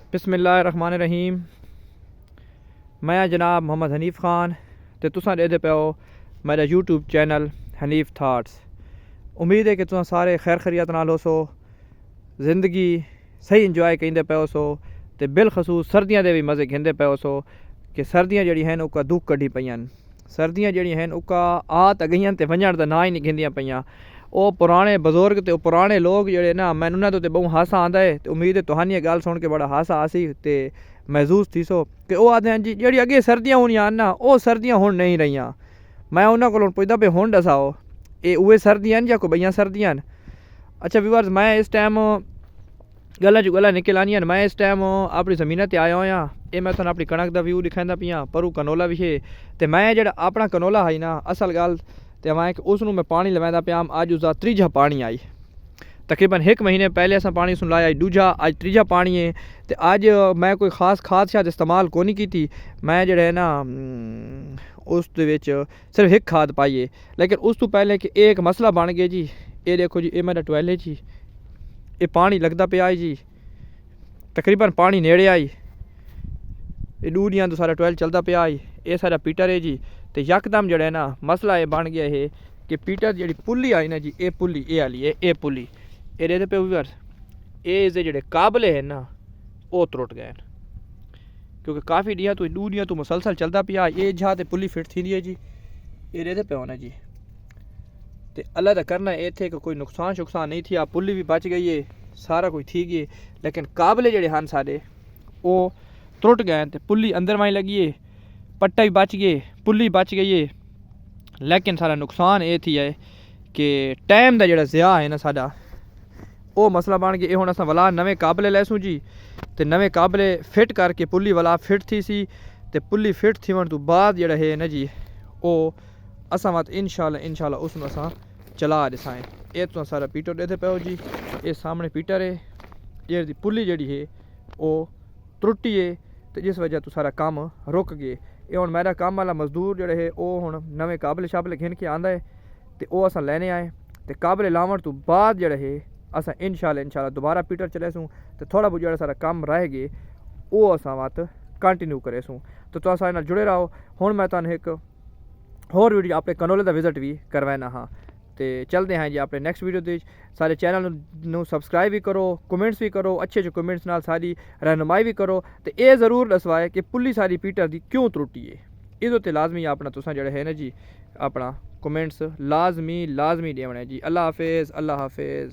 बिस्मिल्लाहिर्रहमानिर्रहीम। मैं जनाब मोहम्मद हनीफ खान ते तुसां देदे पे हो मेरा यूट्यूब चैनल हनीफ थाट्स। उम्मीद है कि तुसां सारे खैर खैरियत नाल हो सो, ज़िंदगी सही इंजॉय करेंदे पे हो सो ते बिलखसूस सर्दियां दे भी मज़े घेंदे पे हो सो कि सर्दियां जड़ी हैं उका दुख कढ़ी पईयां। सर्दियां जड़ी हैं उका आ त गईयां ते वंजण दा ना ही नहीं घेंदियां पईयां। ਉਹ पुराने बजुर्ग ते पुराने लोग ਜਿਹੜੇ ना मैं उन्होंने तो बहुत हासा आंदा है तो उम्मीद है तुहानी गल सुन के बड़ा हासा आसी ते महसूस थी सो कि वो आते हैं जी जी अगे सर्दियां होनियां ना वो सर्दियां हुण नहीं रहियां। मैं उन्होंने को पुछदा पे हुण दसाओ ये उहे सर्दियां या कोई बइयां सर्दियां। अच्छा व्यूअर्स, मैं इस टाइम गल्लां च गल्लां निकल आनियां। मैं इस टाइम अपनी ज़मीन ते आया होया। ये मैं तुहानू अपनी कणक दा व्यू दिखांदा पियां, परू कनोला भी है ते मैं जेह्ड़ा अपना कनोला है ना असल गल तो मैं उसनू मैं पानी लवांदा पिया। अज उसका त्रीजा पानी आई। तकरीबन 1 महीने पहले अस पानी सुन लाया, दूजा अज त्रीजा पानी है। तो अज मैं कोई खास खाद शाद इस्तेमाल को नहीं की। मैं जो है ना उस सिर्फ एक खाद पाई है। लेकिन उस तो पहले कि एक मसला बन गया जी। ये देखो जी, ये मेरा ट्वेल है जी, ये पानी लगता पिया है जी, तकरीबन पानी नेड़े आई। ये दूरियां तो सारा ट्वेल चलता पिया है। ये सारा पीटर है जी। तो यकदम जो है ना मसला ये बन गया है कि पीटर जी पुली आई ना जी, ये पुली ये वाली ये पुली ये पे व्यूअर्स ये जो काबले हैं ना वो त्रुट गए क्योंकि काफ़ी दिया तो दूरियां तो मुसलसल चलता पिया। ये जहाँ तो पुली फिट थी है जी, ये रेते पे होना जी। तो अल्लाह का करना ये थे कि कोई नुकसान शुकसान नहीं थी। पुली भी बच गई है, सारा कुछ थी गई। लेकिन काबले जड़े हैं सारे वो त्रुट गए। तो पुली अंदर माई लगी है, पट्टा भी बच गए, पुली बच गई है। लेकिन सारा नुकसान ये थी है कि टाइम का जोड़ा ज़िया है ना साडा वो मसला बन गया। हुण असां वला नवे काबले लैसूँ जी। तो नवे काबले फिट करके पुली वाला फिट थी सी। तो पुली फिट थीवन तो बाद जोड़ा है ना जी वो असां वत इंशाल्लाह उसनू असां चला दिसाएं। ये तो सारा पीटर देते पे हो जी। ये सामने पीटर है, ये पुली जड़ी है वो त्रुटी है। तो जिस वजह तो सारा काम रुक गए। ये हुण मेरा काम वाला मजदूर जोड़े है वो हुण नवे काबले शाबले घिन के आंदा है। तो वो असां लैने आए। तो काबले लावन तो बाद जोड़ा है असां इंशाल्लाह दोबारा पीटर चलेसूँ। तो थोड़ा बहुत जो सारा काम रह गए वो असां वत कंटिन्यू करेसूँ। तो तुस सारे नाल जुड़े रहो। हुण मैं तुहानू एक होर वीडियो अपने कनोले का विजिट भी करवाना हाँ। तो चलते हैं जी अपने नैक्सट वीडियो के। सारे चैनल नू सबसक्राइब भी करो, कमेंट्स भी करो, अच्छे अच्छे कमेंट्स नाल सारी रहनुमाई भी करो। तो ये ज़रूर दसवाए कि पुली सारी पीटर की क्यों त्रुटी है। इस उत्ते लाजमी अपना तुसां जो है ना जी अपना कमेंट्स लाजमी देवने जी। अल्लाह हाफिज़, अल्लाह हाफिज़।